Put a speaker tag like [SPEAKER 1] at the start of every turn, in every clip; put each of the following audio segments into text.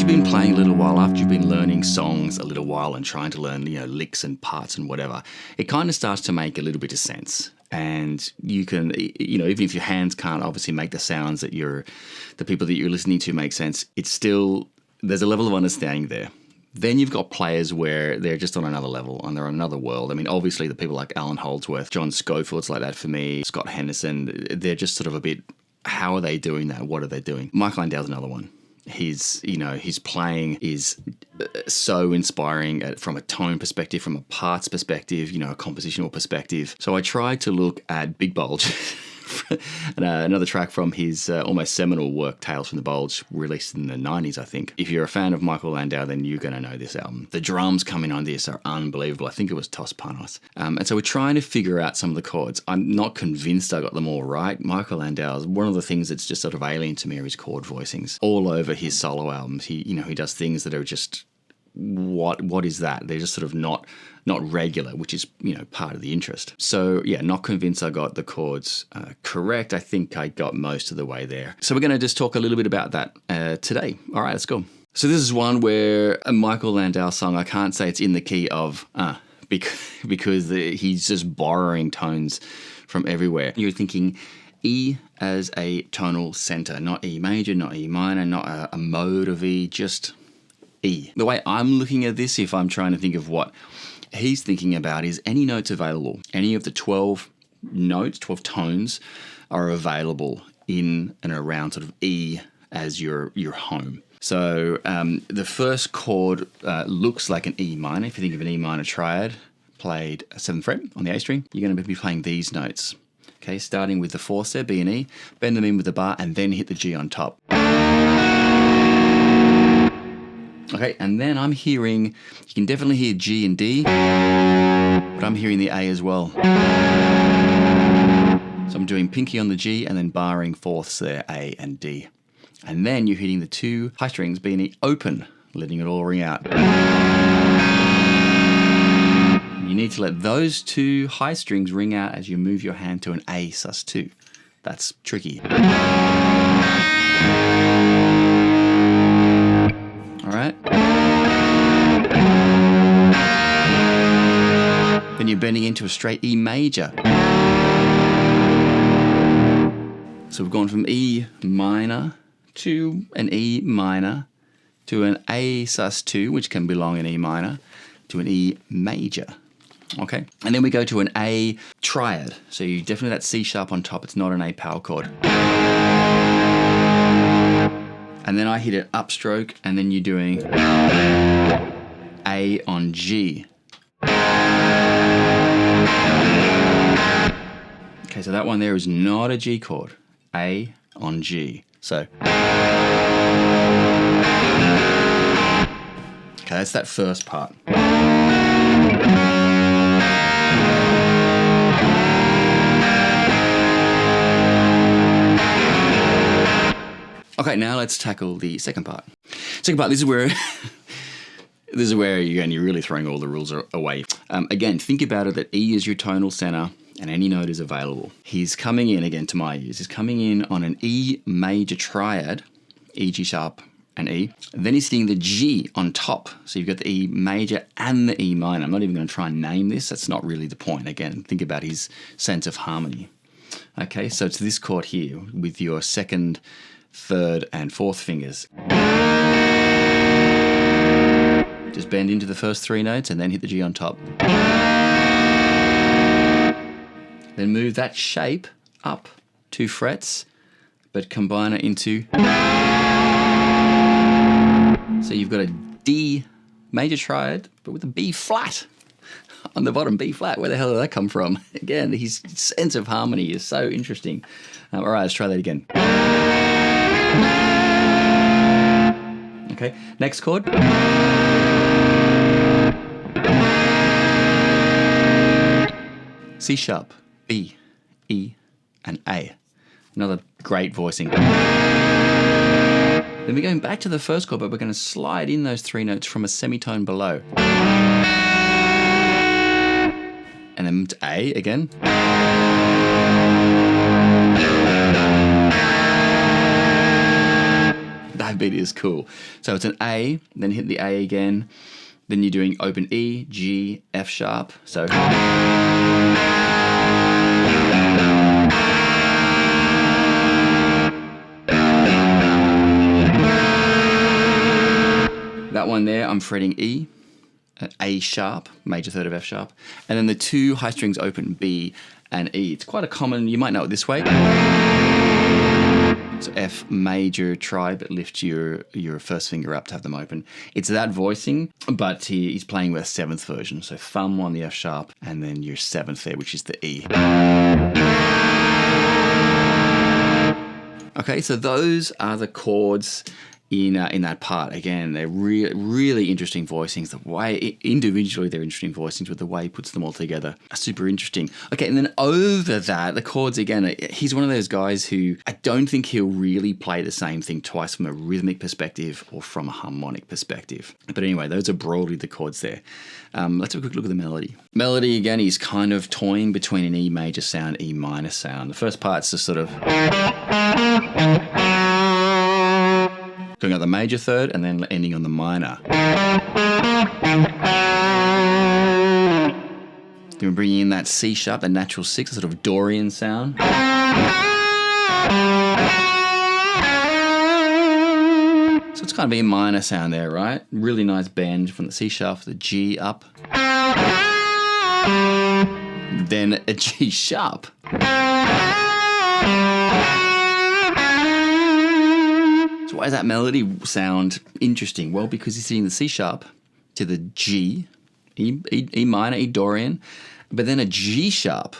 [SPEAKER 1] you've been playing a little while, after you've been learning songs a little while and trying to learn, licks and parts and whatever, it kind of starts to make a little bit of sense. And you can, even if your hands can't obviously make the sounds that the people that you're listening to make sense, it's still, there's a level of understanding there. Then you've got players where they're just on another level, and they're on another world. I mean, obviously the people like Alan Holdsworth, John Scofield's like that for me, Scott Henderson, they're just sort of a bit, how are they doing that? What are they doing? Michael Landau's another one. His playing is so inspiring from a tone perspective, from a parts perspective, a compositional perspective. So I tried to look at Big Bulge, another track from his almost seminal work, Tales from the Bulge, released in the 90s, I think. If you're a fan of Michael Landau, then you're going to know this album. The drums coming on this are unbelievable. I think it was Tos Panos. And so we're trying to figure out some of the chords. I'm not convinced I got them all right. Michael Landau, one of the things that's just sort of alien to me are his chord voicings. All over his solo albums, he does things that are just, what is that? They're just sort of not regular, which is, part of the interest. So yeah, not convinced I got the chords correct. I think I got most of the way there. So we're going to just talk a little bit about that today. All right, let's go. So this is one where a Michael Landau song, I can't say it's in the key of because he's just borrowing tones from everywhere. You're thinking E as a tonal center, not E major, not E minor, not a mode of E, just E. The way I'm looking at this, if I'm trying to think of what he's thinking about, is any notes available. Any of the 12 notes, 12 tones are available in and around sort of E as your home. So the first chord looks like an E minor. If you think of an E minor triad played a 7th fret on the A string, you're going to be playing these notes. Okay, starting with the 4th there, B and E, bend them in with the bar, and then hit the G on top. Okay, and then I'm hearing, you can definitely hear G and D, but I'm hearing the A as well. So I'm doing pinky on the G and then barring 4ths there, A and D. And then you're hitting the 2 high strings, B and E open, letting it all ring out. You need to let those 2 high strings ring out as you move your hand to an A sus2. That's tricky. All right. Then you're bending into a straight E major. So we've gone from E minor to an E minor to an A sus2, which can belong in E minor, to an E major. Okay. And then we go to an A triad. So you definitely that C sharp on top. It's not an A power chord. And then I hit it upstroke, and then you're doing A on G. Okay, so that one there is not a G chord. A on G. So. Okay, that's that first part. Okay, now let's tackle the second part. Second part, this is where you're really throwing all the rules away. Again, think about it that E is your tonal center and any note is available. He's coming in, again, to my ears, he's coming in on an E major triad, E, G sharp, and E. And then he's hitting the G on top. So you've got the E major and the E minor. I'm not even going to try and name this. That's not really the point. Again, think about his sense of harmony. Okay, so it's this chord here with your 2nd, 3rd, and 4th fingers. Just bend into the first 3 notes and then hit the G on top. Then move that shape up 2 frets, but combine it into... So you've got a D major triad, but with a B flat on the bottom, B flat. Where the hell did that come from? Again, his sense of harmony is so interesting. All right, let's try that again. Okay, next chord. C sharp, B, E, and A. Another great voicing. Then we're going back to the first chord, but we're going to slide in those 3 notes from a semitone below. And then to A again. that bit is cool. So it's an A, then hit the A again. Then you're doing open E, G, F sharp. So that one there, I'm fretting E, A sharp, major third of F sharp. And then the two high strings open, B and E. It's quite a common, you might know it this way. So F major try, but lift your first finger up to have them open. It's that voicing, but he's playing with a seventh version. So thumb on the F sharp, and then your seventh there, which is the E. Okay, so those are the chords in that part. Again, they're really interesting voicings. The way individually they're interesting voicings, but the way he puts them all together are super interesting. Okay, and then over that, the chords again, he's one of those guys who I don't think he'll really play the same thing twice from a rhythmic perspective or from a harmonic perspective. But anyway, those are broadly the chords there. Let's have a quick look at the melody. Melody, again, he's kind of toying between an E major sound, E minor sound. The first part's just sort of going out the major third and then ending on the minor. Then we're bringing in that C sharp, the natural six, a sort of Dorian sound. So it's kind of a minor sound there, right? Really nice bend from the C sharp, the G up. Then a G sharp. So why does that melody sound interesting? Well, because he's hitting the C sharp to the G, E minor, E Dorian, but then a G sharp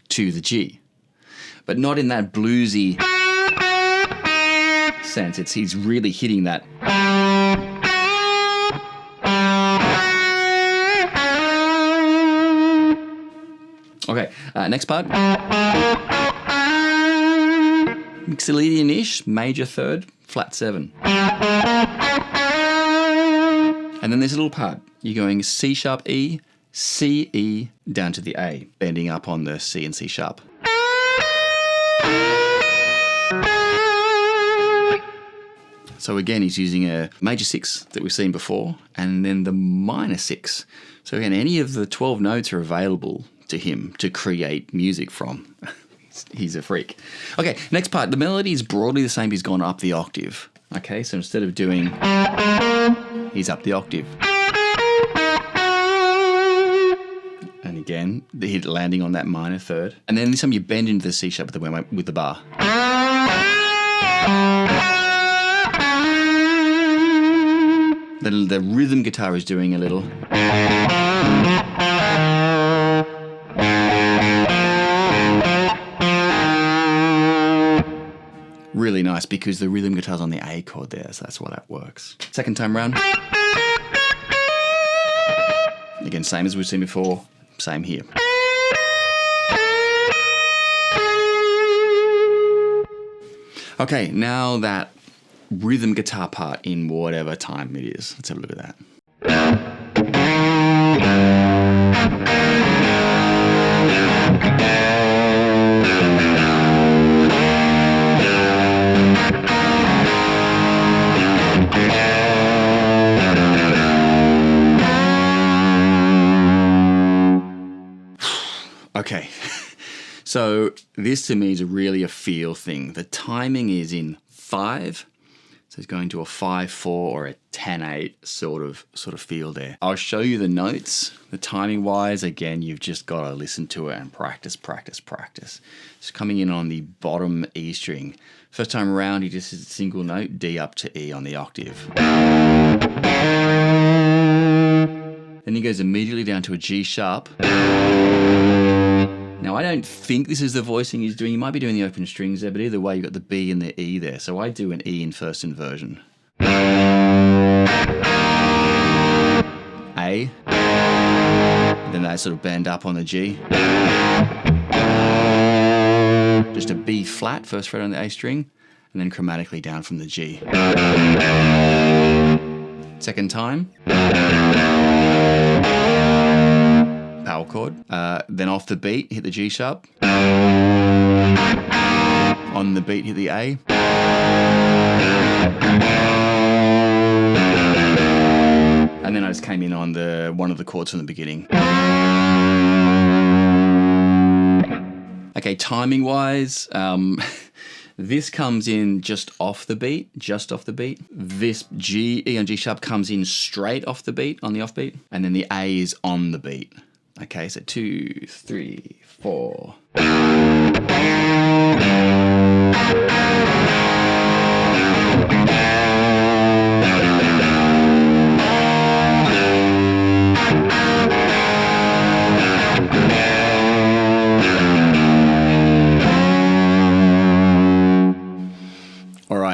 [SPEAKER 1] to the G. But not in that bluesy sense. He's really hitting that. Okay, next part. Mixolydian-ish, major third, flat 7. And then this little part, you're going C sharp E, C E down to the A, bending up on the C and C sharp. So again, he's using a major 6 that we've seen before, and then the minor 6. So again, any of the 12 notes are available to him to create music from. He's a freak. Okay, next part. The melody is broadly the same. He's gone up the octave. Okay, so instead of doing, he's up the octave. And again, the hit landing on that minor third. And then this time you bend into the C sharp with the bar. The rhythm guitar is doing a little. Really nice because the rhythm guitar's on the A chord there, so that's why that works. Second time round. Again, same as we've seen before, same here. Okay, now that rhythm guitar part in whatever time it is. Let's have a look at that. Okay, so this to me is really a feel thing. The timing is in 5, so it's going to a 5-4 or a 10-8 sort of feel there. I'll show you the notes. The timing wise, again, you've just got to listen to it and practice. It's coming in on the bottom E string. First time around, he just hits a single note, D up to E on the octave. Then he goes immediately down to a G sharp. Now, I don't think this is the voicing he's doing. He might be doing the open strings there, but either way, you've got the B and the E there. So I do an E in first inversion. A. Then that sort of bend up on the G. Just a B flat, first fret on the A string, and then chromatically down from the G. Second time. Power chord. Then off the beat, hit the G sharp. On the beat, hit the A. And then I just came in on one of the chords from the beginning. Okay, timing wise, this comes in just off the beat. This E on G sharp comes in straight off the beat, on the off beat, and then the A is on the beat. Okay, so 2, 3, 4.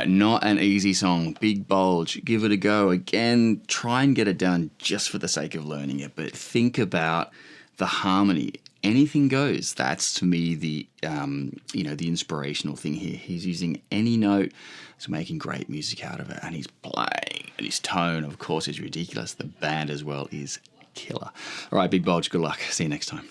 [SPEAKER 1] Not an easy song. Big Bulge. Give it a go. Again, try and get it done just for the sake of learning it, but think about the harmony. Anything goes. That's to me the the inspirational thing here. He's using any note, he's making great music out of it, and he's playing, and his tone, of course, is ridiculous. The band as well is killer. All right, Big Bulge. Good luck. See you next time.